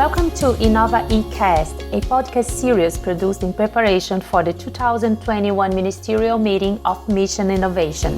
Welcome to Innova eCast, a podcast series produced in preparation for the 2021 Ministerial Meeting of Mission Innovation.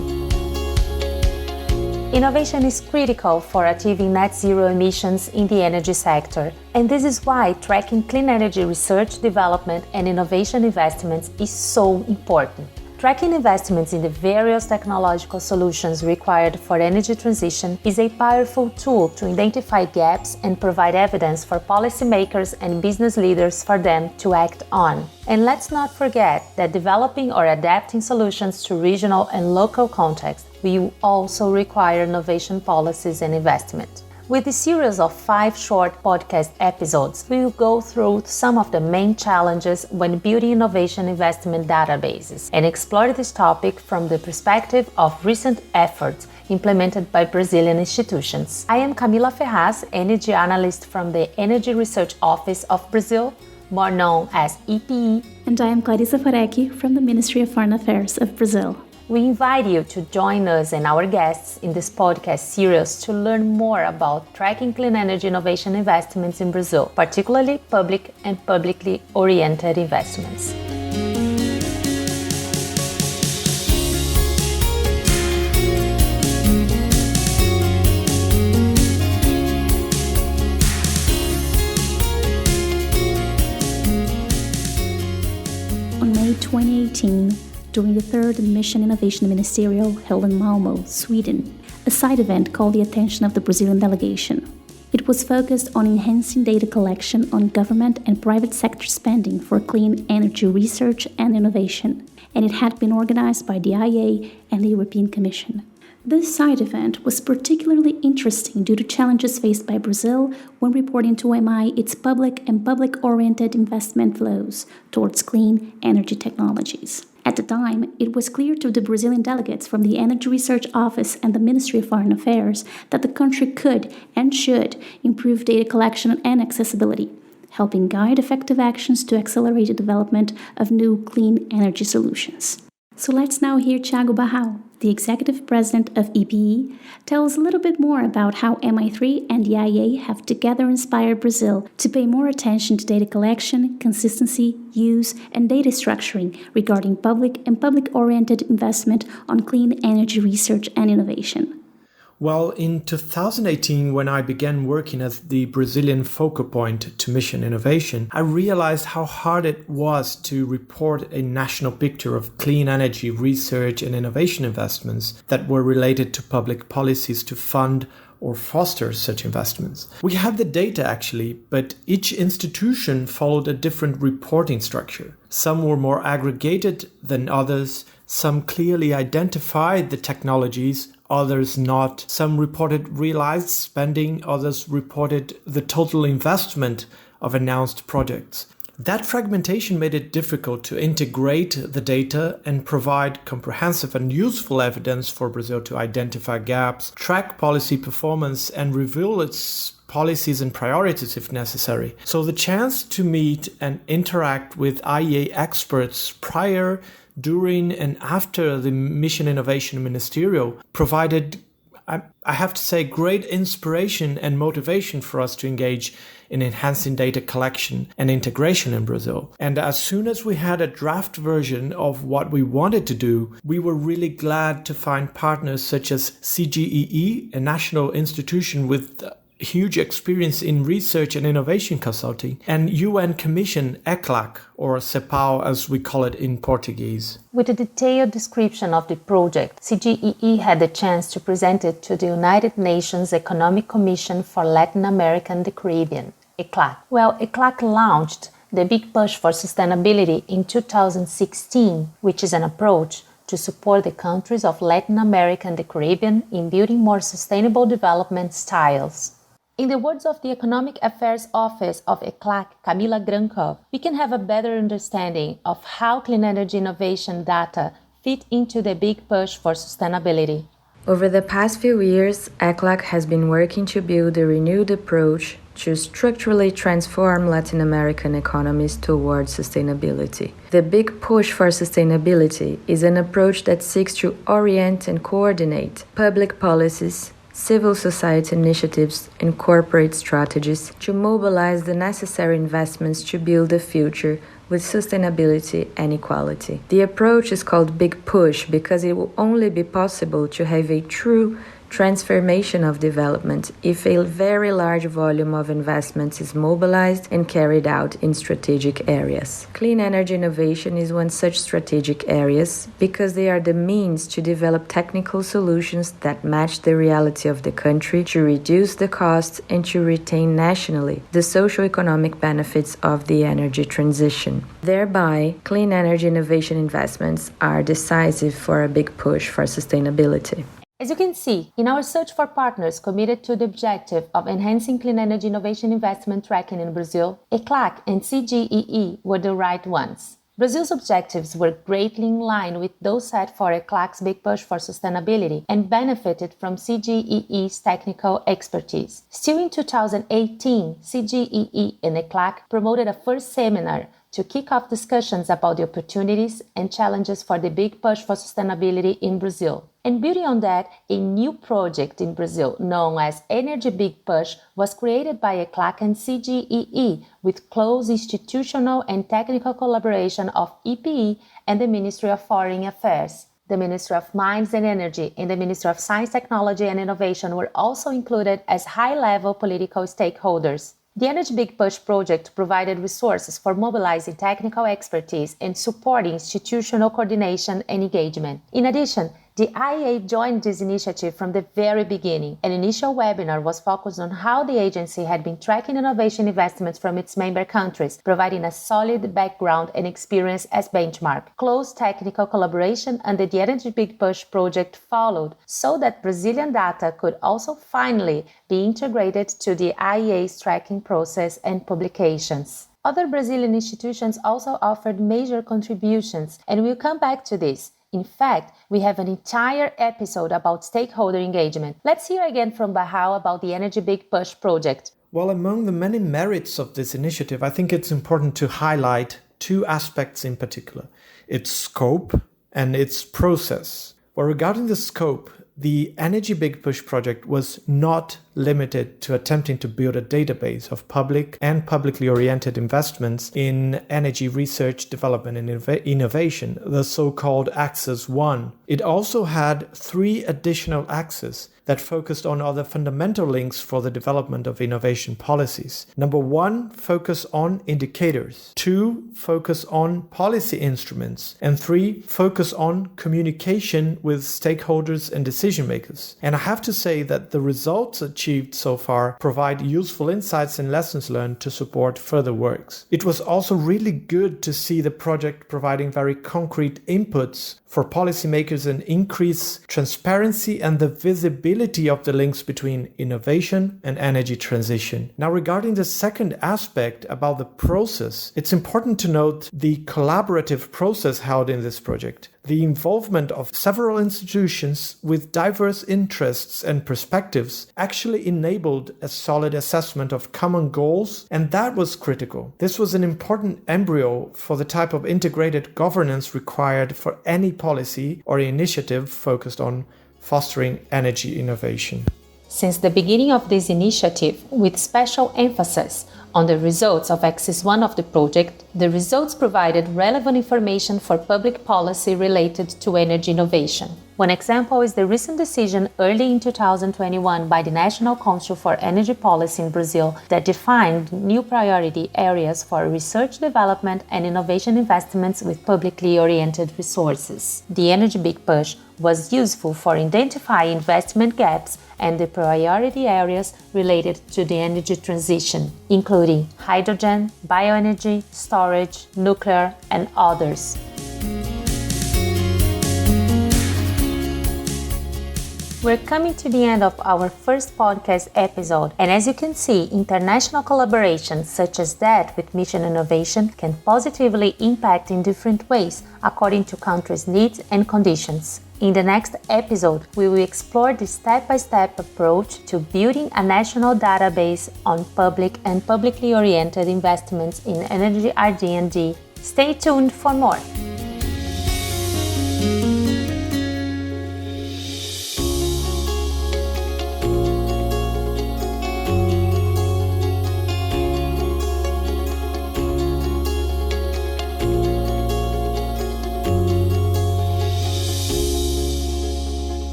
Innovation is critical for achieving net zero emissions in the energy sector, and this is why tracking clean energy research, development, and innovation investments is so important. Tracking investments in the various technological solutions required for energy transition is a powerful tool to identify gaps and provide evidence for policymakers and business leaders for them to act on. And let's not forget that developing or adapting solutions to regional and local contexts will also require innovation policies and investment. With a series of 5 short podcast episodes, we will go through some of the main challenges when building innovation investment databases and explore this topic from the perspective of recent efforts implemented by Brazilian institutions. I am Camila Ferraz, Energy Analyst from the Energy Research Office of Brazil, more known as EPE. And I am Clarissa Farecki from the Ministry of Foreign Affairs of Brazil. We invite you to join us and our guests in this podcast series to learn more about tracking clean energy innovation investments in Brazil, particularly public and publicly oriented investments. On May 2018, during the third Mission Innovation Ministerial held in Malmö, Sweden, a side event called the attention of the Brazilian delegation. It was focused on enhancing data collection on government and private sector spending for clean energy research and innovation, and it had been organized by the IEA and the European Commission. This side event was particularly interesting due to challenges faced by Brazil when reporting to MI its public and public-oriented investment flows towards clean energy technologies. At the time, it was clear to the Brazilian delegates from the Energy Research Office and the Ministry of Foreign Affairs that the country could and should improve data collection and accessibility, helping guide effective actions to accelerate the development of new clean energy solutions. So let's now hear Thiago Barral, the Executive President of EPE, tell us a little bit more about how MI3 and the IEA have together inspired Brazil to pay more attention to data collection, consistency, use, and data structuring regarding public and public-oriented investment on clean energy research and innovation. Well, in 2018, when I began working as the Brazilian focal point to Mission Innovation, I realized how hard it was to report a national picture of clean energy research and innovation investments that were related to public policies to fund or foster such investments. We had the data actually, but each institution followed a different reporting structure. Some were more aggregated than others, some clearly identified the technologies, others not. Some reported realized spending, others reported the total investment of announced projects. That fragmentation made it difficult to integrate the data and provide comprehensive and useful evidence for Brazil to identify gaps, track policy performance, and reveal its policies and priorities if necessary. So the chance to meet and interact with IEA experts prior, during, and after the Mission Innovation Ministerial provided, I have to say, great inspiration and motivation for us to engage in enhancing data collection and integration in Brazil. And as soon as we had a draft version of what we wanted to do, we were really glad to find partners such as CGEE, a national institution with huge experience in research and innovation consulting, and UN Commission ECLAC, or CEPAL as we call it in Portuguese. With a detailed description of the project, CGEE had the chance to present it to the United Nations Economic Commission for Latin America and the Caribbean, ECLAC. Well, ECLAC launched the Big Push for Sustainability in 2016, which is an approach to support the countries of Latin America and the Caribbean in building more sustainable development styles. In the words of the Economic Affairs Office of ECLAC, Camila Grankov, we can have a better understanding of how clean energy innovation data fit into the big push for sustainability. Over the past few years, ECLAC has been working to build a renewed approach to structurally transform Latin American economies towards sustainability. The Big Push for Sustainability is an approach that seeks to orient and coordinate public policies, civil society initiatives, and corporate strategies to mobilize the necessary investments to build a future with sustainability and equality. The approach is called Big Push because it will only be possible to have a true transformation of development if a very large volume of investments is mobilized and carried out in strategic areas. Clean energy innovation is one such strategic areas because they are the means to develop technical solutions that match the reality of the country, to reduce the costs and to retain nationally the socio-economic benefits of the energy transition. Thereby, clean energy innovation investments are decisive for a big push for sustainability. As you can see, in our search for partners committed to the objective of enhancing clean energy innovation investment tracking in Brazil, ECLAC and CGEE were the right ones. Brazil's objectives were greatly in line with those set for ECLAC's Big Push for Sustainability and benefited from CGEE's technical expertise. Still in 2018, CGEE and ECLAC promoted a first seminar to kick off discussions about the opportunities and challenges for the Big Push for Sustainability in Brazil. And building on that, a new project in Brazil known as Energy Big Push was created by ECLAC and CGEE with close institutional and technical collaboration of EPE and the Ministry of Foreign Affairs. The Ministry of Mines and Energy and the Ministry of Science, Technology and Innovation were also included as high-level political stakeholders. The Energy Big Push project provided resources for mobilizing technical expertise and supporting institutional coordination and engagement. In addition, the IEA joined this initiative from the very beginning. An initial webinar was focused on how the agency had been tracking innovation investments from its member countries, providing a solid background and experience as benchmark. Close technical collaboration under the Energy Big Push project followed, so that Brazilian data could also finally be integrated to the IEA's tracking process and publications. Other Brazilian institutions also offered major contributions, and we'll come back to this. In fact, we have an entire episode about stakeholder engagement. Let's hear again from Bahao about the Energy Big Push project. Well, among the many merits of this initiative, I think it's important to highlight two aspects in particular: its scope and its process. Well, regarding the scope, the Energy Big Push project was not limited to attempting to build a database of public and publicly oriented investments in energy research, development, and innovation, the so-called Axis 1. It also had 3 additional axes that focused on other fundamental links for the development of innovation policies. Number 1, focus on indicators. 2, focus on policy instruments. And 3, focus on communication with stakeholders and decision makers. And I have to say that the results achieved so far provide useful insights and lessons learned to support further works. It was also really good to see the project providing very concrete inputs for policymakers and increase transparency and the visibility of the links between innovation and energy transition. Now, regarding the second aspect about the process, it's important to note the collaborative process held in this project. The involvement of several institutions with diverse interests and perspectives actually enabled a solid assessment of common goals, and that was critical. This was an important embryo for the type of integrated governance required for any policy or initiative focused on fostering energy innovation. Since the beginning of this initiative, with special emphasis on the results of Axis 1 of the project, the results provided relevant information for public policy related to energy innovation. One example is the recent decision early in 2021 by the National Council for Energy Policy in Brazil that defined new priority areas for research, development, and innovation investments with publicly oriented resources. The Energy Big Push was useful for identifying investment gaps and the priority areas related to the energy transition, including hydrogen, bioenergy, storage, nuclear, and others. We're coming to the end of our first podcast episode, and as you can see, international collaboration such as that with Mission Innovation can positively impact in different ways according to countries' needs and conditions. In the next episode, we will explore the step-by-step approach to building a national database on public and publicly oriented investments in energy RD&D. Stay tuned for more.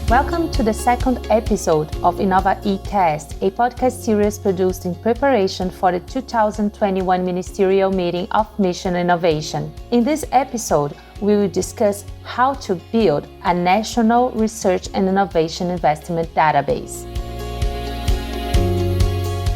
Welcome to the second episode of Innova eCast, a podcast series produced in preparation for the 2021 Ministerial Meeting of Mission Innovation. In this episode, we will discuss how to build a national research and innovation investment database.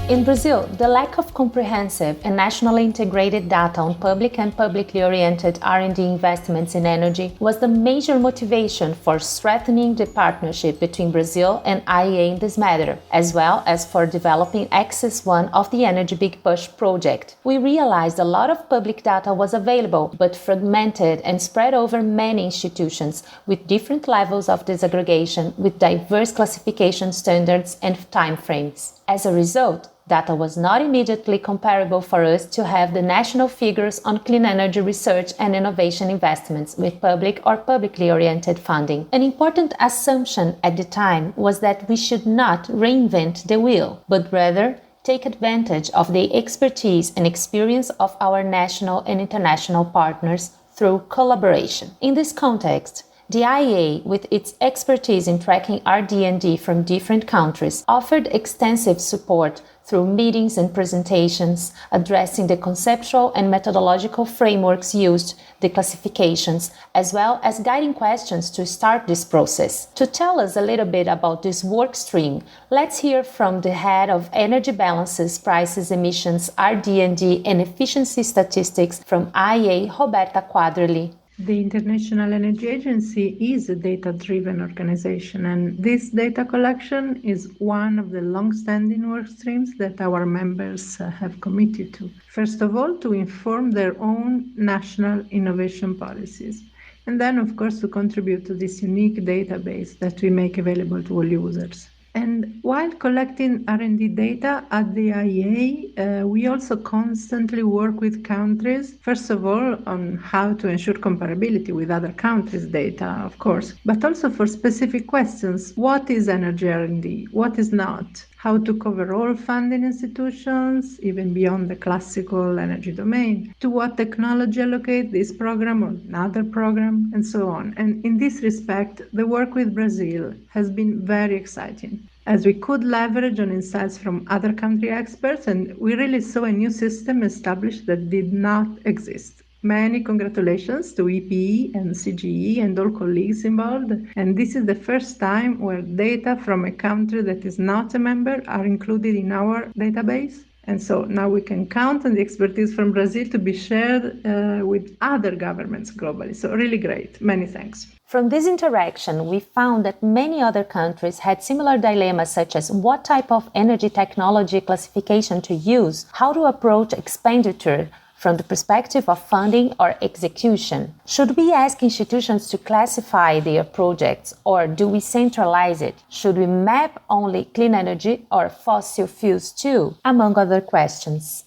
In Brazil, the lack of comprehensive and nationally integrated data on public and publicly oriented R&D investments in energy was the major motivation for strengthening the partnership between Brazil and IEA in this matter, as well as for developing Axis 1 of the Energy Big Push project. We realized a lot of public data was available, but fragmented and spread over many institutions with different levels of disaggregation, with diverse classification standards and timeframes. As a result, data was not immediately comparable for us to have the national figures on clean energy research and innovation investments with public or publicly oriented funding. An important assumption at the time was that we should not reinvent the wheel, but rather take advantage of the expertise and experience of our national and international partners through collaboration. In this context, the IEA, with its expertise in tracking RD&D from different countries, offered extensive support through meetings and presentations addressing the conceptual and methodological frameworks used, the classifications, as well as guiding questions to start this process. To tell us a little bit about this work stream, let's hear from the head of Energy Balances, Prices, Emissions, RD&D and Efficiency Statistics from IEA, Roberta Quadrelli. The International Energy Agency is a data-driven organization, and this data collection is one of the long-standing work streams that our members have committed to. First of all, to inform their own national innovation policies, and then, of course, to contribute to this unique database that we make available to all users. And while collecting R&D data at the IEA, we also constantly work with countries, first of all, on how to ensure comparability with other countries' data, of course, but also for specific questions. What is energy R&D? What is not? How to cover all funding institutions, even beyond the classical energy domain, to what technology allocate this program or another program, and so on. And in this respect, the work with Brazil has been very exciting, as we could leverage on insights from other country experts, and we really saw a new system established that did not exist. Many congratulations to EPE and CGE and all colleagues involved. And this is the first time where data from a country that is not a member are included in our database. And so now we can count on the expertise from Brazil to be shared with other governments globally. So really great. Many thanks. From this interaction, we found that many other countries had similar dilemmas, such as what type of energy technology classification to use, how to approach expenditure from the perspective of funding or execution. Should we ask institutions to classify their projects, or do we centralize it? Should we map only clean energy or fossil fuels too? Among other questions.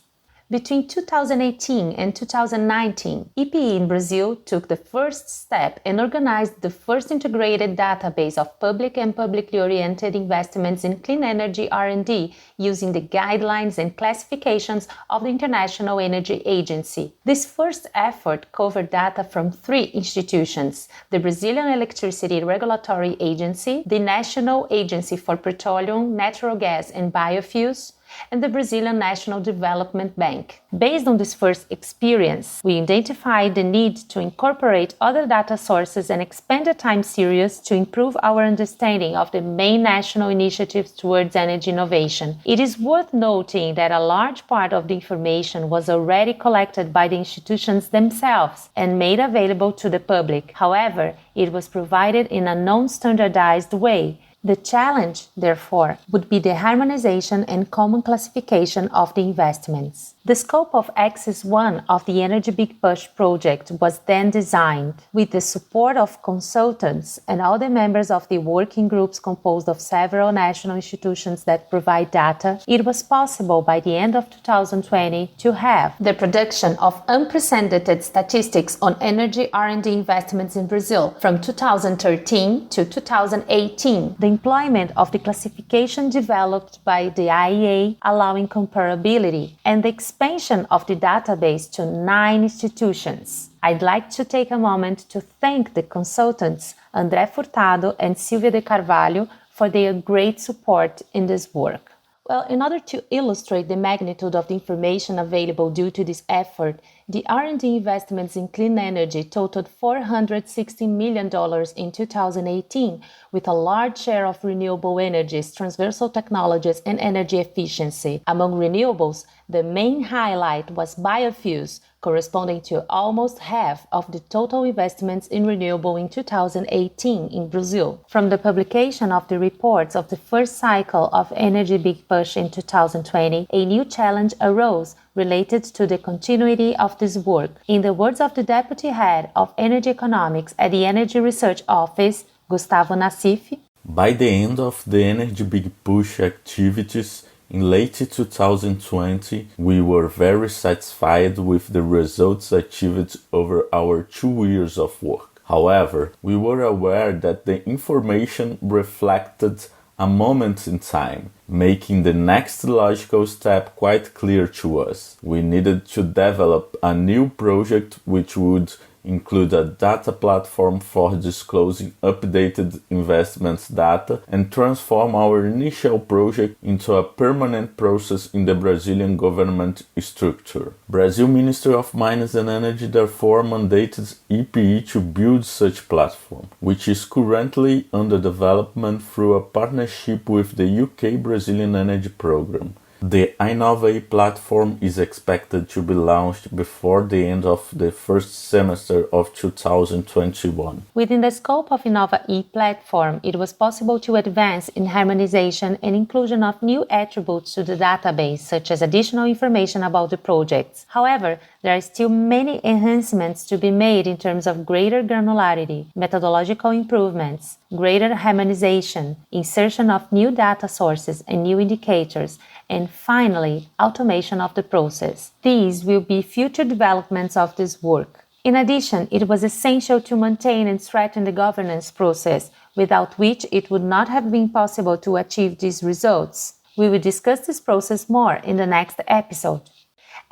Between 2018 and 2019, EPE in Brazil took the first step and organized the first integrated database of public and publicly oriented investments in clean energy R&D using the guidelines and classifications of the International Energy Agency. This first effort covered data from 3 institutions: the Brazilian Electricity Regulatory Agency, the National Agency for Petroleum, Natural Gas and Biofuels, and the Brazilian National Development Bank. Based on this first experience, we identified the need to incorporate other data sources and expand the time series to improve our understanding of the main national initiatives towards energy innovation. It is worth noting that a large part of the information was already collected by the institutions themselves and made available to the public. However, it was provided in a non-standardized way. The challenge, therefore, would be the harmonization and common classification of the investments. The scope of Axis 1 of the Energy Big Push project was then designed. With the support of consultants and all the members of the working groups composed of several national institutions that provide data, it was possible by the end of 2020 to have the production of unprecedented statistics on energy R&D investments in Brazil from 2013 to 2018. The employment of the classification developed by the IEA, allowing comparability, and the expansion of the database to 9 institutions. I'd like to take a moment to thank the consultants André Furtado and Silvia de Carvalho for their great support in this work. Well, in order to illustrate the magnitude of the information available due to this effort, the R&D investments in clean energy totaled $460 million in 2018, with a large share of renewable energies, transversal technologies, and energy efficiency. Among renewables, the main highlight was biofuels, corresponding to almost half of the total investments in renewable in 2018 in Brazil. From the publication of the reports of the first cycle of Energy Big Push in 2020, a new challenge arose related to the continuity of this work. In the words of the Deputy Head of Energy Economics at the Energy Research Office, Gustavo Nassif, by the end of the Energy Big Push activities, in late 2020, we were very satisfied with the results achieved over our 2 years of work. However, we were aware that the information reflected a moment in time, making the next logical step quite clear to us. We needed to develop a new project which would include a data platform for disclosing updated investments data and transform our initial project into a permanent process in the Brazilian government structure. Brazil Ministry of Mines and Energy therefore mandated EPE to build such platform, which is currently under development through a partnership with the UK-Brazilian Energy Programme. The Innova platform is expected to be launched before the end of the first semester of 2021. Within the scope of Innova E platform, it was possible to advance in harmonization and inclusion of new attributes to the database, such as additional information about the projects. However, there are still many enhancements to be made in terms of greater granularity, methodological improvements, greater harmonization, insertion of new data sources and new indicators, and finally, automation of the process. These will be future developments of this work. In addition, it was essential to maintain and strengthen the governance process, without which it would not have been possible to achieve these results. We will discuss this process more in the next episode.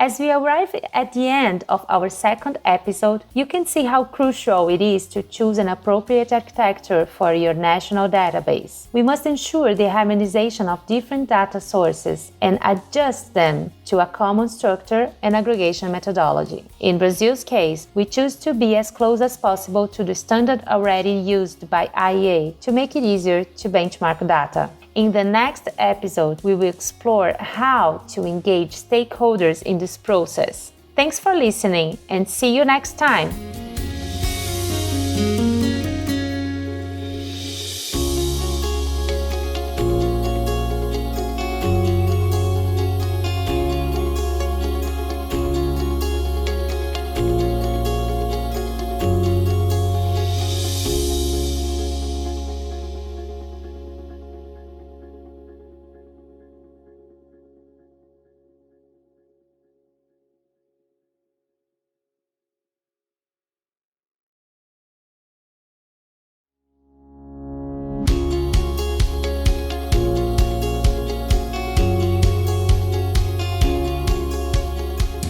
As we arrive at the end of our second episode, you can see how crucial it is to choose an appropriate architecture for your national database. We must ensure the harmonization of different data sources and adjust them to a common structure and aggregation methodology. In Brazil's case, we choose to be as close as possible to the standard already used by IEA to make it easier to benchmark data. In the next episode, we will explore how to engage stakeholders in this process. Thanks for listening and see you next time!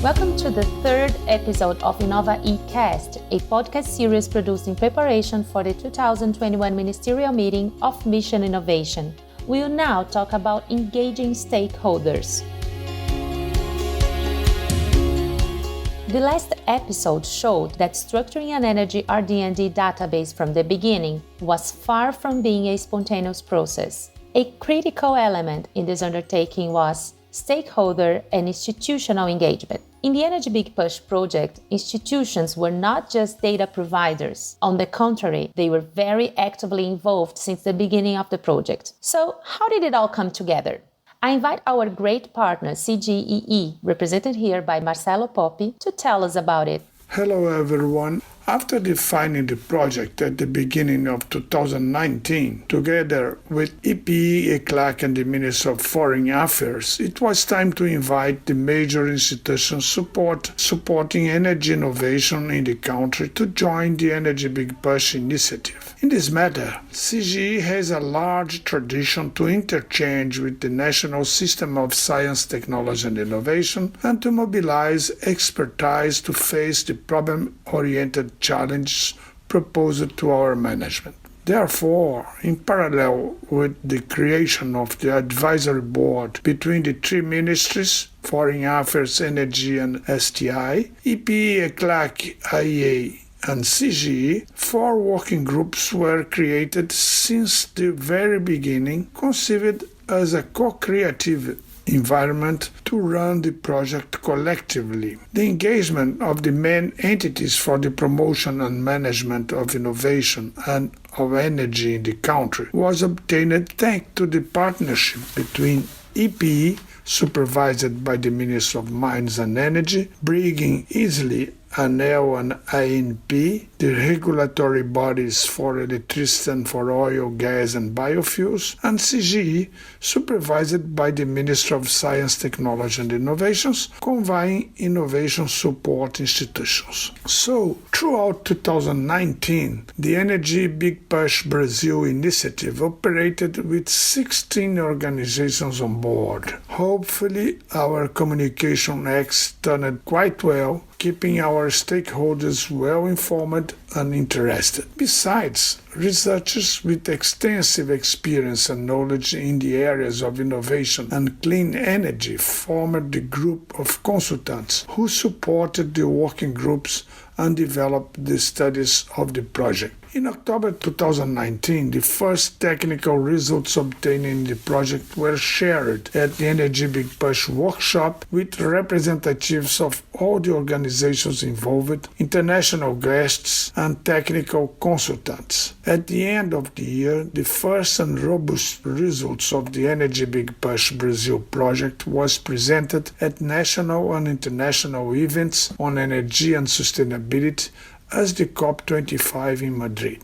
Welcome to the third episode of Innova eCast, a podcast series produced in preparation for the 2021 Ministerial Meeting of Mission Innovation. We will now talk about engaging stakeholders. The last episode showed that structuring an energy RD&D database from the beginning was far from being a spontaneous process. A critical element in this undertaking was stakeholder and institutional engagement. In the Energy Big Push project, institutions were not just data providers. On the contrary, they were very actively involved since the beginning of the project. So, how did it all come together? I invite our great partner, CGEE, represented here by Marcelo Poppi, to tell us about it. Hello everyone. After defining the project at the beginning of 2019, together with EPE, ECLAC, and the Ministry of Foreign Affairs, it was time to invite the major institutions supporting energy innovation in the country to join the Energy Big Push initiative. In this matter, CGE has a large tradition to interchange with the National System of Science, Technology and Innovation and to mobilize expertise to face the problem-oriented challenges proposed to our management. Therefore, in parallel with the creation of the advisory board between the three ministries, Foreign Affairs, Energy and STI, EPE, ECLAC, IEA, and CGE, 4 working groups were created since the very beginning, conceived as a co-creative environment to run the project collectively. The engagement of the main entities for the promotion and management of innovation and of energy in the country was obtained thanks to the partnership between EPE, supervised by the Ministry of Mines and Energy, bringing easily ANEEL and ANP, the regulatory bodies for electricity and for oil, gas and biofuels, and CGE, supervised by the Ministry of Science, Technology and Innovations, combining innovation support institutions. So, throughout 2019, the Energy Big Push Brazil initiative operated with 16 organizations on board. Hopefully, our communication acts turned quite well, keeping our stakeholders well informed and interested. Besides, researchers with extensive experience and knowledge in the areas of innovation and clean energy formed the group of consultants who supported the working groups and developed the studies of the project. In October 2019, the first technical results obtained in the project were shared at the Energy Big Push workshop with representatives of all the organizations involved, international guests, and technical consultants. At the end of the year, the first and robust results of the Energy Big Push Brazil project was presented at national and international events on energy and sustainability as the COP25 in Madrid.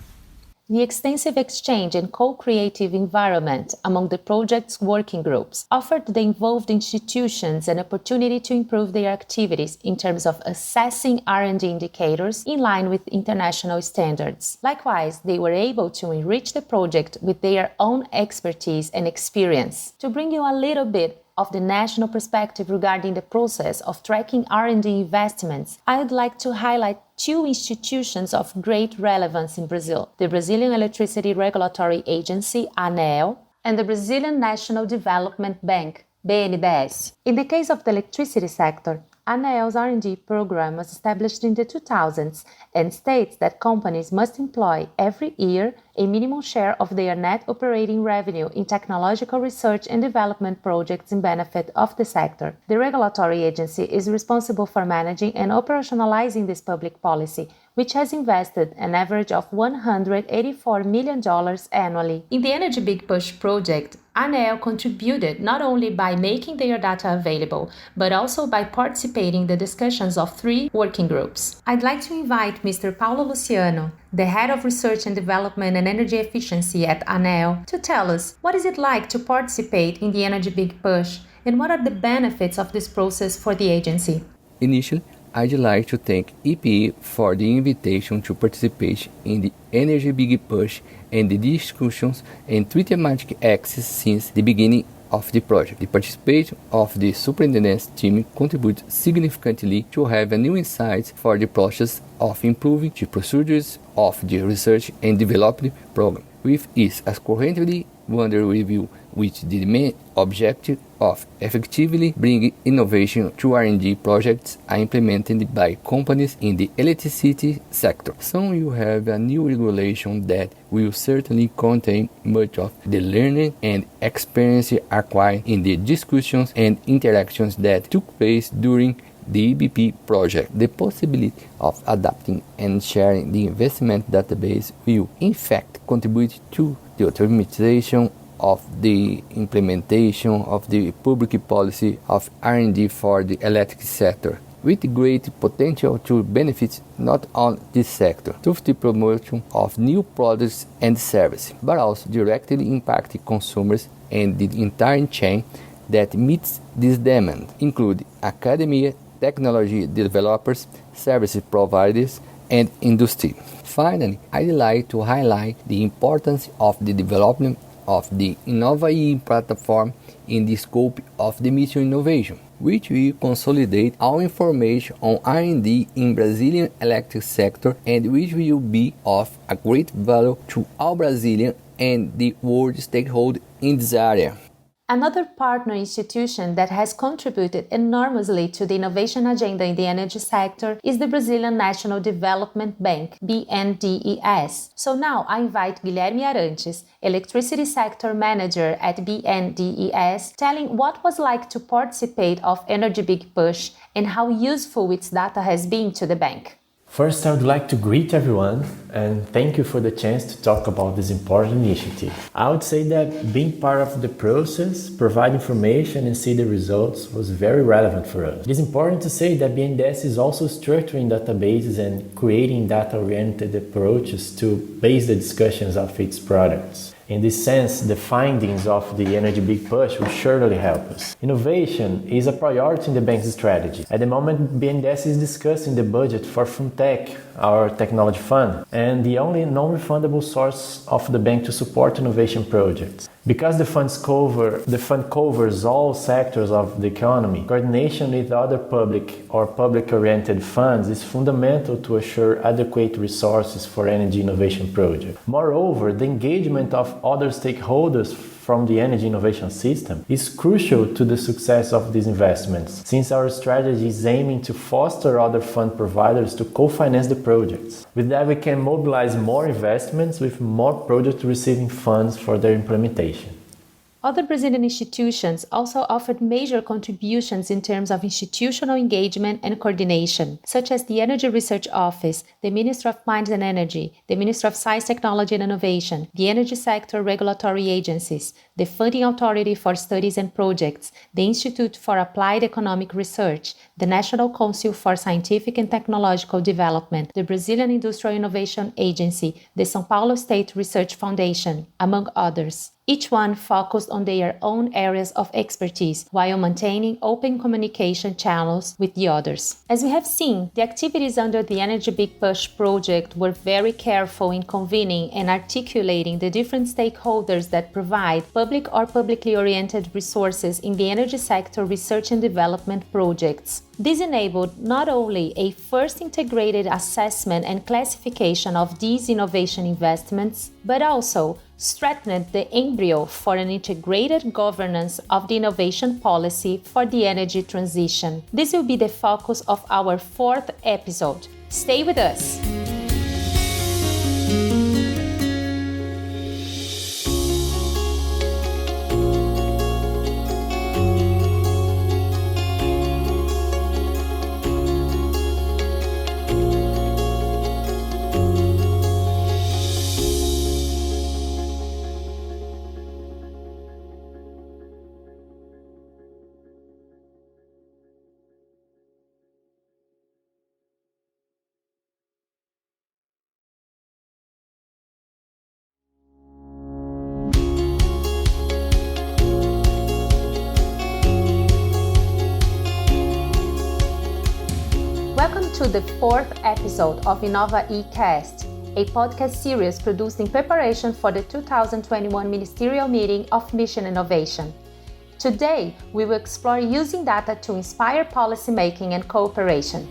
The extensive exchange and co-creative environment among the project's working groups offered the involved institutions an opportunity to improve their activities in terms of assessing R&D indicators in line with international standards. Likewise, they were able to enrich the project with their own expertise and experience. To bring you a little bit of the national perspective regarding the process of tracking R&D investments, I would like to highlight 2 institutions of great relevance in Brazil: the Brazilian Electricity Regulatory Agency, ANEEL, and the Brazilian National Development Bank, BNDES. In the case of the electricity sector, ANEEL's R&D program was established in the 2000s and states that companies must employ every year a minimum share of their net operating revenue in technological research and development projects in benefit of the sector. The regulatory agency is responsible for managing and operationalizing this public policy, which has invested an average of $184 million annually. In the Energy Big Push project, ANEEL contributed not only by making their data available, but also by participating in the discussions of 3 working groups. I'd like to invite Mr. Paulo Luciano, the Head of Research and Development and Energy Efficiency at ANEEL, to tell us what is it like to participate in the Energy Big Push and what are the benefits of this process for the agency. Initially, I'd like to thank EPE for the invitation to participate in the Energy Big Push and the discussions and 3 thematic axes since the beginning of the project. The participation of the superintendent's team contributed significantly to have a new insights for the process of improving the procedures of the research and development program, which is as currently under review with the main objective of effectively bringing innovation to R&D projects are implemented by companies in the electricity sector. Soon you have a new regulation that will certainly contain much of the learning and experience acquired in the discussions and interactions that took place during the EBP project. The possibility of adapting and sharing the investment database will in fact contribute to the optimization of the implementation of the public policy of R&D for the electric sector. with great potential to benefit not only this sector through the promotion of new products and services, but also directly impact consumers and the entire chain that meets this demand, including academia, technology developers, service providers, and industry. Finally, I'd like to highlight the importance of the development of the Innova platform in the scope of the Mission Innovation, which will consolidate all information on R&D in Brazilian electric sector and which will be of a great value to all Brazilian and the world stakeholders in this area. Another partner institution that has contributed enormously to the innovation agenda in the energy sector is the Brazilian National Development Bank, BNDES. So now I invite Guilherme Arantes, Electricity Sector Manager at BNDES, telling what was like to participate of Energy Big Push and how useful its data has been to the bank. First, I would like to greet everyone and thank you for the chance to talk about this important initiative. I would say that being part of the process, provide information and see the results was very relevant for us. It is important to say that BNDES is also structuring databases and creating data-oriented approaches to base the discussions of its products. In this sense, the findings of the Energy Big Push will surely help us. Innovation is a priority in the bank's strategy. At the moment, BNDES is discussing the budget for Funtech, our technology fund, and the only non-refundable source of the bank to support innovation projects. Because the fund covers all sectors of the economy, coordination with other public or public-oriented funds is fundamental to assure adequate resources for energy innovation projects. Moreover, the engagement of other stakeholders from the energy innovation system is crucial to the success of these investments, since our strategy is aiming to foster other fund providers to co-finance the projects. With that, we can mobilize more investments with more projects receiving funds for their implementation. Other Brazilian institutions also offered major contributions in terms of institutional engagement and coordination, such as the Energy Research Office, the Ministry of Mines and Energy, the Ministry of Science, Technology and Innovation, the Energy Sector Regulatory Agencies, the Funding Authority for Studies and Projects, the Institute for Applied Economic Research, the National Council for Scientific and Technological Development, the Brazilian Industrial Innovation Agency, the São Paulo State Research Foundation, among others. Each one focused on their own areas of expertise while maintaining open communication channels with the others. As we have seen, the activities under the Energy Big Push project were very careful in convening and articulating the different stakeholders that provide public or publicly oriented resources in the energy sector research and development projects. This enabled not only a first integrated assessment and classification of these innovation investments, but also strengthened the embryo for an integrated governance of the innovation policy for the energy transition. This will be the focus of our fourth episode. Stay with us! Welcome to the fourth episode of Innova eCast, a podcast series produced in preparation for the 2021 Ministerial Meeting of Mission Innovation. Today, we will explore using data to inspire policymaking and cooperation.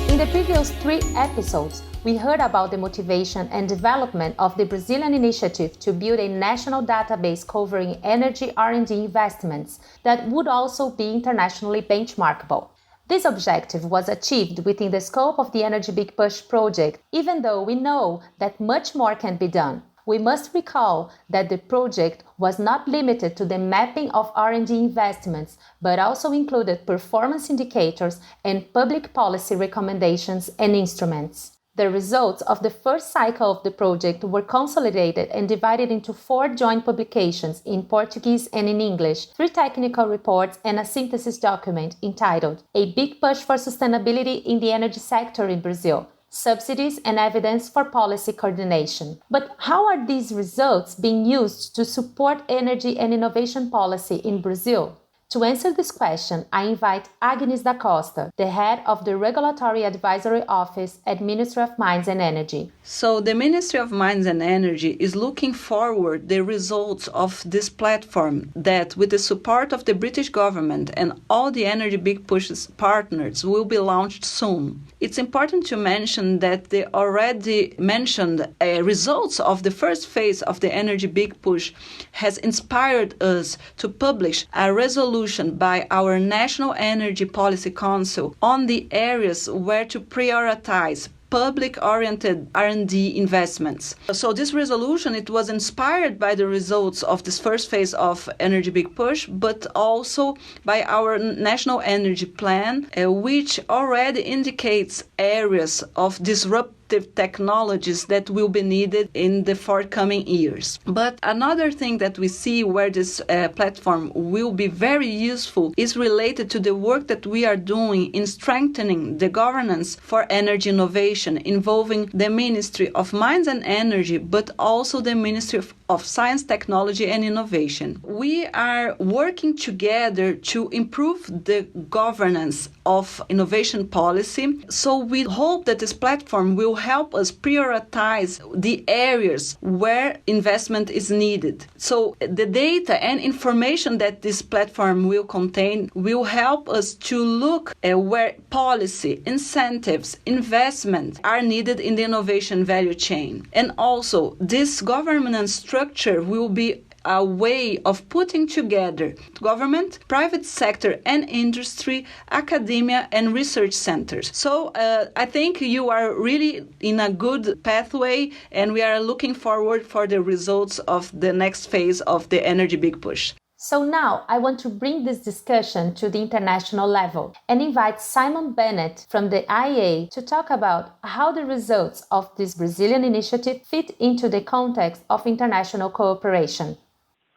In the previous 3 episodes, we heard about the motivation and development of the Brazilian initiative to build a national database covering energy R&D investments that would also be internationally benchmarkable. This objective was achieved within the scope of the Energy Big Push project, even though we know that much more can be done. We must recall that the project was not limited to the mapping of R&D investments, but also included performance indicators and public policy recommendations and instruments. The results of the first cycle of the project were consolidated and divided into 4 joint publications in Portuguese and in English, 3 technical reports, and a synthesis document entitled A Big Push for Sustainability in the Energy Sector in Brazil, Subsidies and Evidence for Policy Coordination. But how are these results being used to support energy and innovation policy in Brazil? To answer this question, I invite Agnes da Costa, the head of the Regulatory Advisory Office at Ministry of Mines and Energy. So the Ministry of Mines and Energy is looking forward the results of this platform that, with the support of the British government and all the Energy Big Push partners, will be launched soon. It's important to mention that the already mentioned results of the first phase of the Energy Big Push has inspired us to publish a resolution by our National Energy Policy Council on the areas where to prioritize public-oriented R&D investments. So this resolution, it was inspired by the results of this first phase of Energy Big Push, but also by our National Energy Plan, which already indicates areas of disruptive technologies that will be needed in the forthcoming years. But another thing that we see where this platform will be very useful is related to the work that we are doing in strengthening the governance for energy innovation, involving the Ministry of Mines and Energy, but also the Ministry of Science, Technology and Innovation. We are working together to improve the governance of innovation policy, so we hope that this platform will help us prioritize the areas where investment is needed. So the data and information that this platform will contain will help us to look at where policy, incentives, investment are needed in the innovation value chain. And also, this governance structure will be a way of putting together government, private sector and industry, academia and research centers. So I think you are really in a good pathway, and we are looking forward for the results of the next phase of the Energy Big Push. So now I want to bring this discussion to the international level and invite Simon Bennett from the IEA to talk about how the results of this Brazilian initiative fit into the context of international cooperation.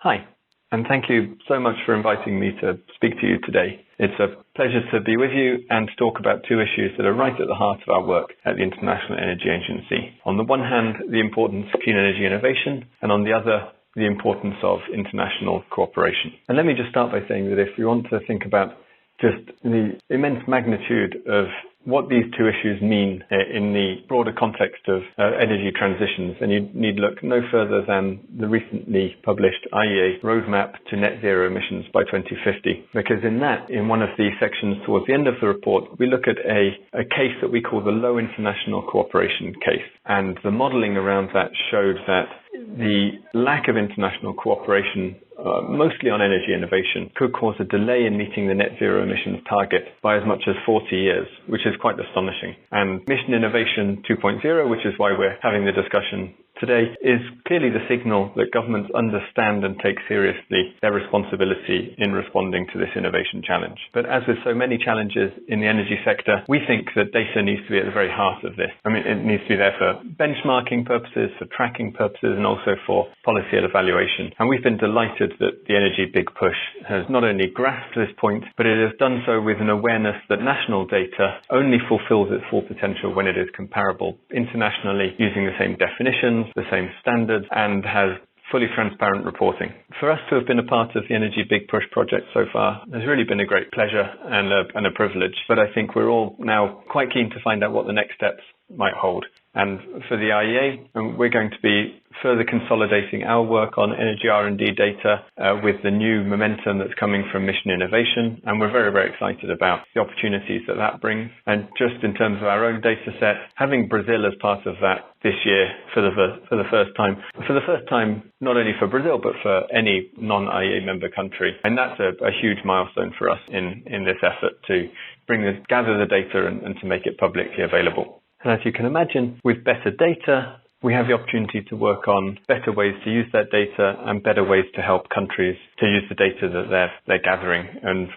Hi, and thank you so much for inviting me to speak to you today. It's a pleasure to be with you and to talk about 2 issues that are right at the heart of our work at the International Energy Agency. On the one hand, the importance of clean energy innovation, and on the other, the importance of international cooperation. And let me just start by saying that if we want to think about just the immense magnitude of what these 2 issues mean in the broader context of energy transitions, then you need look no further than the recently published IEA roadmap to net zero emissions by 2050. Because in one of the sections towards the end of the report, we look at a case that we call the low international cooperation case. And the modeling around that showed that the lack of international cooperation, mostly on energy innovation, could cause a delay in meeting the net zero emissions target by as much as 40 years, which is quite astonishing. And Mission Innovation 2.0, which is why we're having the discussion today, is clearly the signal that governments understand and take seriously their responsibility in responding to this innovation challenge. But as with so many challenges in the energy sector, we think that data needs to be at the very heart of this. I mean, it needs to be there for benchmarking purposes, for tracking purposes, and also for policy evaluation. And we've been delighted that the Energy Big Push has not only grasped this point, but it has done so with an awareness that national data only fulfills its full potential when it is comparable internationally, using the same definitions, the same standards, and has fully transparent reporting. For us to have been a part of the Energy Big Push project so far has really been a great pleasure and a privilege. But I think we're all now quite keen to find out what the next steps might hold. And for the IEA, we're going to be further consolidating our work on energy R&D data with the new momentum that's coming from Mission Innovation. And we're very, very excited about the opportunities that that brings. And just in terms of our own data set, having Brazil as part of that this year for the first time, not only for Brazil, but for any non-IEA member country. And that's a huge milestone for us in this effort to gather the data and to make it publicly available. And as you can imagine, with better data we have the opportunity to work on better ways to use that data and better ways to help countries to use the data that they're gathering. And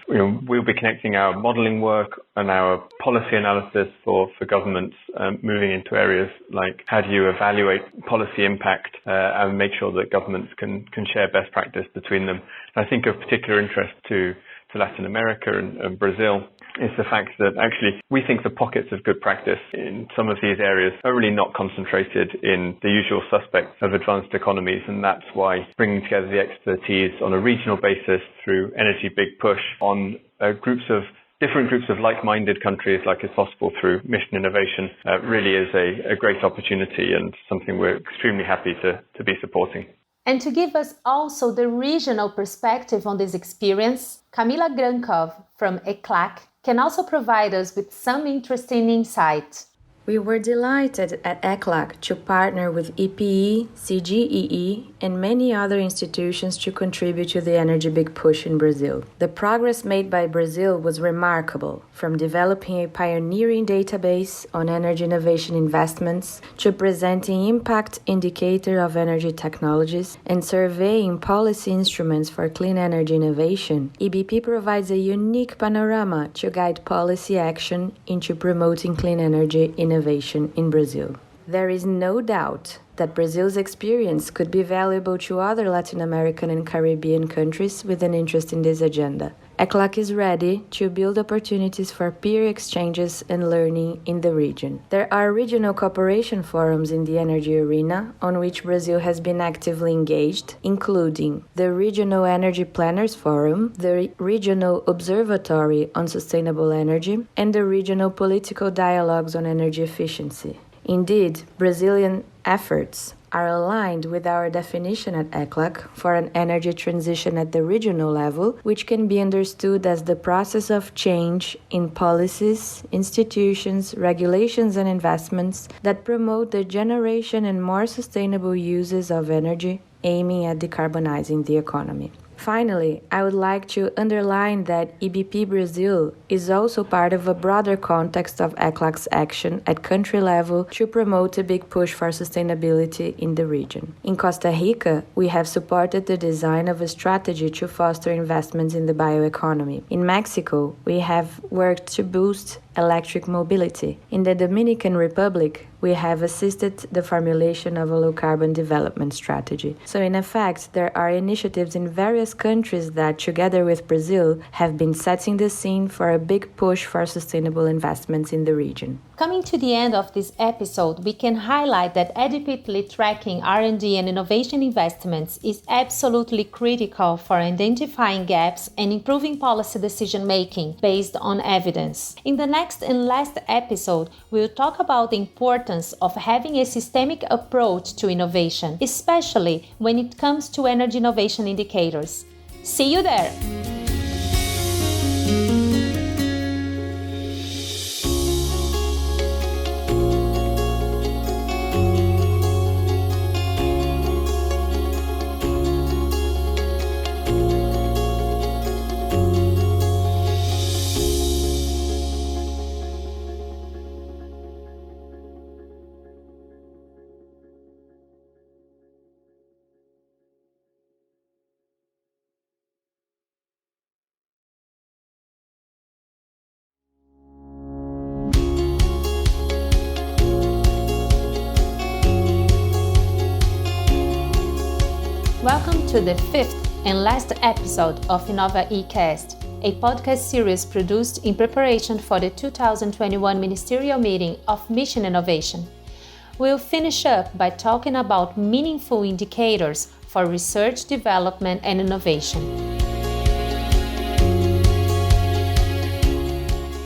we'll be connecting our modeling work and our policy analysis for governments moving into areas like how do you evaluate policy impact and make sure that governments can share best practice between them. And I think of particular interest to Latin America and Brazil is the fact that actually we think the pockets of good practice in some of these areas are really not concentrated in the usual suspects of advanced economies, and that's why bringing together the expertise on a regional basis through Energy Big Push on different groups of like-minded countries like is possible through Mission Innovation really is a great opportunity and something we're extremely happy to be supporting. And to give us also the regional perspective on this experience, Camila Grankov from ECLAC can also provide us with some interesting insight. We were delighted at ECLAC to partner with EPE, CGEE, and many other institutions to contribute to the Energy Big Push in Brazil. The progress made by Brazil was remarkable, from developing a pioneering database on energy innovation investments to presenting impact indicator of energy technologies and surveying policy instruments for clean energy innovation. EBP provides a unique panorama to guide policy action into promoting clean energy innovation in Brazil. There is no doubt that Brazil's experience could be valuable to other Latin American and Caribbean countries with an interest in this agenda. ECLAC is ready to build opportunities for peer exchanges and learning in the region. There are regional cooperation forums in the energy arena on which Brazil has been actively engaged, including the Regional Energy Planners Forum, the Regional Observatory on Sustainable Energy, and the Regional Political Dialogues on Energy Efficiency. Indeed, Brazilian efforts are aligned with our definition at ECLAC for an energy transition at the regional level, which can be understood as the process of change in policies, institutions, regulations, and investments that promote the generation and more sustainable uses of energy, aiming at decarbonizing the economy. Finally, I would like to underline that EBP Brazil is also part of a broader context of ECLAC's action at country level to promote a big push for sustainability in the region. In Costa Rica, we have supported the design of a strategy to foster investments in the bioeconomy. In Mexico, we have worked to boost electric mobility. In the Dominican Republic, we have assisted the formulation of a low-carbon development strategy. So in effect, there are initiatives in various countries that, together with Brazil, have been setting the scene for a big push for sustainable investments in the region. Coming to the end of this episode, we can highlight that adequately tracking R&D and innovation investments is absolutely critical for identifying gaps and improving policy decision-making based on evidence. In the next and last episode, we'll talk about the importance of having a systemic approach to innovation, especially when it comes to energy innovation indicators. See you there! Welcome to the fifth and last episode of Innova eCast, a podcast series produced in preparation for the 2021 Ministerial Meeting of Mission Innovation. We'll finish up by talking about meaningful indicators for research, development, and innovation.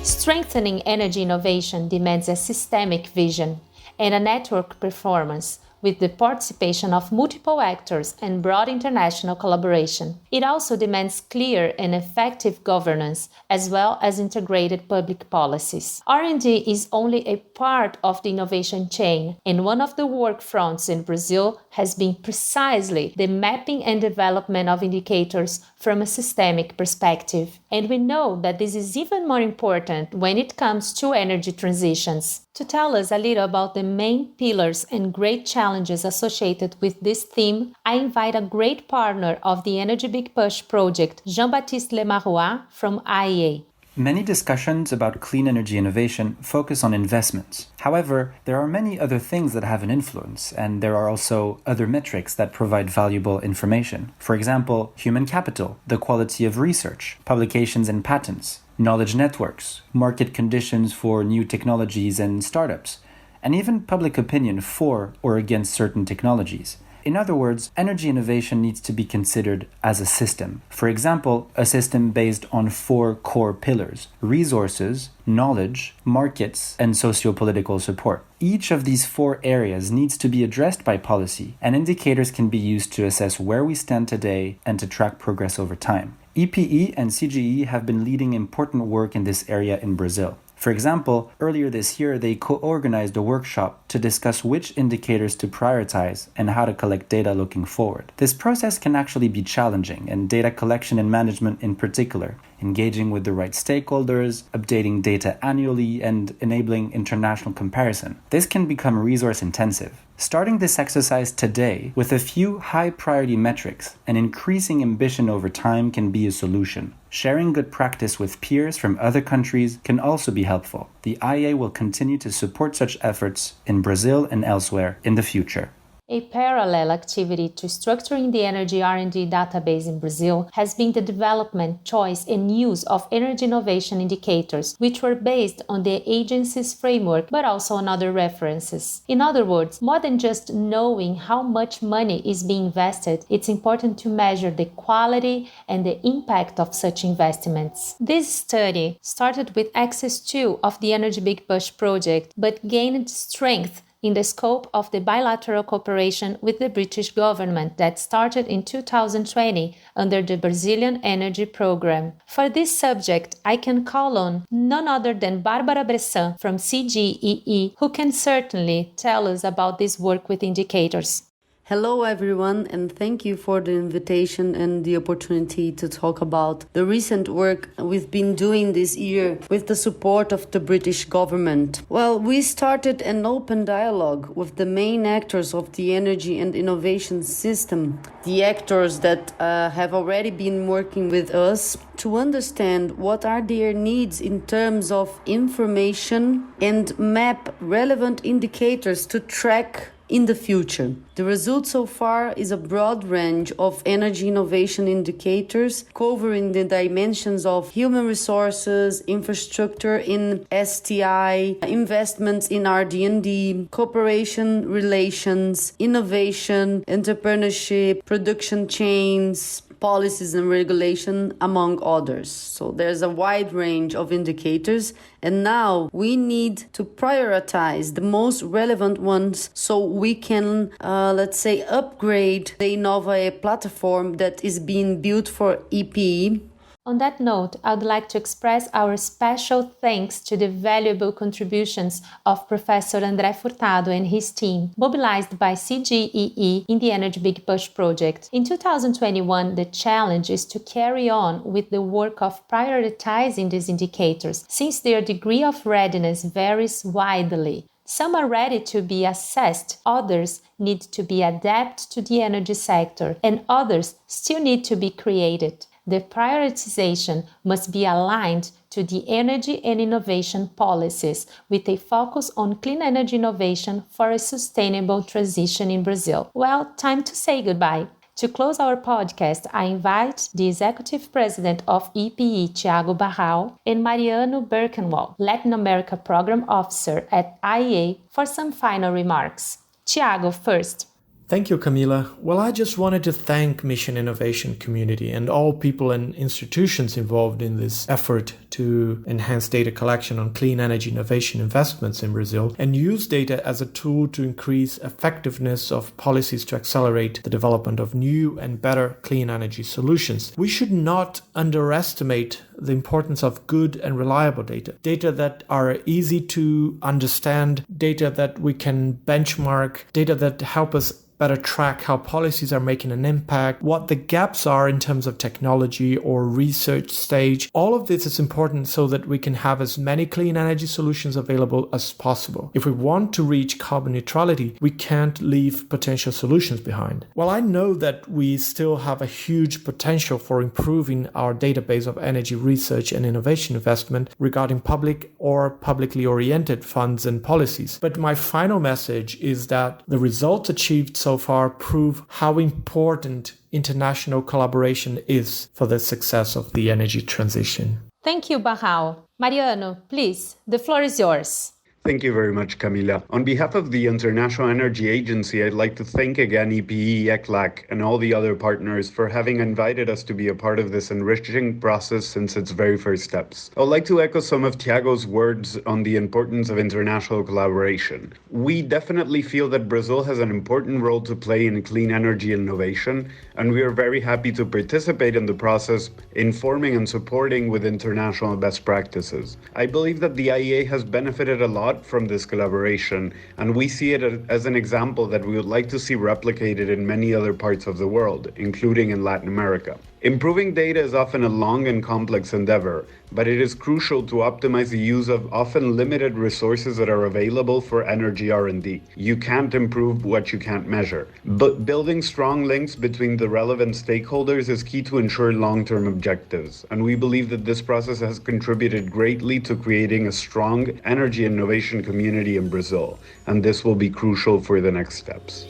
Strengthening energy innovation demands a systemic vision and a network performance with the participation of multiple actors and broad international collaboration. It also demands clear and effective governance, as well as integrated public policies. R&D is only a part of the innovation chain, and one of the work fronts in Brazil has been precisely the mapping and development of indicators from a systemic perspective. And we know that this is even more important when it comes to energy transitions. To tell us a little about the main pillars and great challenges associated with this theme, I invite a great partner of the Energy Big Push project, Jean-Baptiste Lemarois from IEA. Many discussions about clean energy innovation focus on investments. However, there are many other things that have an influence, and there are also other metrics that provide valuable information. For example, human capital, the quality of research, publications and patents, knowledge networks, market conditions for new technologies and startups, and even public opinion for or against certain technologies. In other words, energy innovation needs to be considered as a system. For example, a system based on 4 core pillars: resources, knowledge, markets, and socio-political support. Each of these 4 areas needs to be addressed by policy, and indicators can be used to assess where we stand today and to track progress over time. EPE and CGE have been leading important work in this area in Brazil. For example, earlier this year, they co-organized a workshop to discuss which indicators to prioritize and how to collect data looking forward. This process can actually be challenging, and data collection and management in particular, engaging with the right stakeholders, updating data annually, and enabling international comparison. This can become resource intensive. Starting this exercise today with a few high-priority metrics and increasing ambition over time can be a solution. Sharing good practice with peers from other countries can also be helpful. The IEA will continue to support such efforts in Brazil and elsewhere in the future. A parallel activity to structuring the energy R&D database in Brazil has been the development, choice, and use of energy innovation indicators, which were based on the agency's framework, but also on other references. In other words, more than just knowing how much money is being invested, it's important to measure the quality and the impact of such investments. This study started with Access 2 of the Energy Big Push project, but gained strength in the scope of the bilateral cooperation with the British government that started in 2020 under the Brazilian Energy Program. For this subject, I can call on none other than Bárbara Bressan from CGEE, who can certainly tell us about this work with indicators. Hello everyone, and thank you for the invitation and the opportunity to talk about the recent work we've been doing this year with the support of the British government. Well, we started an open dialogue with the main actors of the energy and innovation system, the actors that have already been working with us, to understand what are their needs in terms of information and map relevant indicators to track in the future. The result so far is a broad range of energy innovation indicators covering the dimensions of human resources, infrastructure in STI, investments in RD&D, cooperation relations, innovation, entrepreneurship, production chains, policies and regulation, among others. So there's a wide range of indicators, and now we need to prioritize the most relevant ones so we can, upgrade the Innova platform that is being built for EPE. On that note, I would like to express our special thanks to the valuable contributions of Professor André Furtado and his team, mobilized by CGEE in the Energy Big Push project. In 2021, the challenge is to carry on with the work of prioritizing these indicators, since their degree of readiness varies widely. Some are ready to be assessed, others need to be adapted to the energy sector, and others still need to be created. The prioritization must be aligned to the energy and innovation policies, with a focus on clean energy innovation for a sustainable transition in Brazil. Well, time to say goodbye. To close our podcast, I invite the Executive President of EPE, Thiago Barral, and Mariano Birkenwald, Latin America Program Officer at IEA, for some final remarks. Thiago, first. Thank you, Camila. Well, I just wanted to thank Mission Innovation community and all people and institutions involved in this effort to enhance data collection on clean energy innovation investments in Brazil and use data as a tool to increase effectiveness of policies to accelerate the development of new and better clean energy solutions. We should not underestimate the importance of good and reliable data that are easy to understand, data that we can benchmark, data that help us better track how policies are making an impact, what the gaps are in terms of technology or research stage. All of this is important so that we can have as many clean energy solutions available as possible. If we want to reach carbon neutrality, we can't leave potential solutions behind. While I know that we still have a huge potential for improving our database of energy research and innovation investment regarding public or publicly oriented funds and policies, but my final message is that the results achieved so far prove how important international collaboration is for the success of the energy transition. Thank you, Barral. Mariano, please, the floor is yours. Thank you very much, Camila. On behalf of the International Energy Agency, I'd like to thank again EPE, ECLAC, and all the other partners for having invited us to be a part of this enriching process since its very first steps. I would like to echo some of Thiago's words on the importance of international collaboration. We definitely feel that Brazil has an important role to play in clean energy innovation, and we are very happy to participate in the process, informing and supporting with international best practices. I believe that the IEA has benefited a lot from this collaboration, and we see it as an example that we would like to see replicated in many other parts of the world, including in Latin America. Improving data is often a long and complex endeavor, but it is crucial to optimize the use of often limited resources that are available for energy R&D. You can't improve what you can't measure. But building strong links between the relevant stakeholders is key to ensure long-term objectives, and we believe that this process has contributed greatly to creating a strong energy innovation community in Brazil, and this will be crucial for the next steps.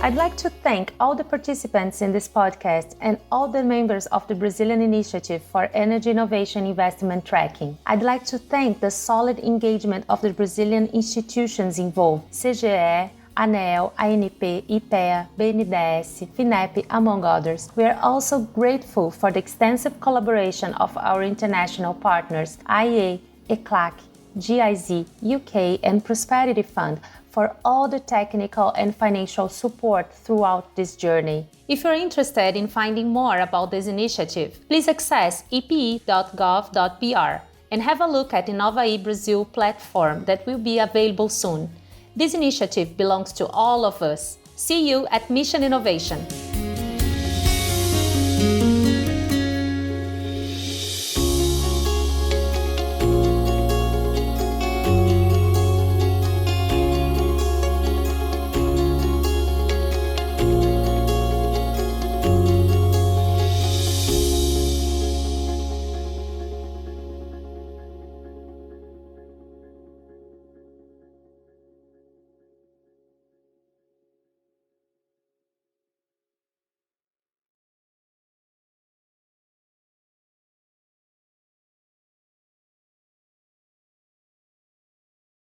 I'd like to thank all the participants in this podcast and all the members of the Brazilian Initiative for Energy Innovation Investment Tracking. I'd like to thank the solid engagement of the Brazilian institutions involved, CGE, ANEEL, ANP, IPEA, BNDES, FINEP, among others. We are also grateful for the extensive collaboration of our international partners, IEA, ECLAC, GIZ, UK, and Prosperity Fund, for all the technical and financial support throughout this journey. If you're interested in finding more about this initiative, please access epe.gov.br and have a look at Innovaí Brazil platform that will be available soon. This initiative belongs to all of us. See you at Mission Innovation.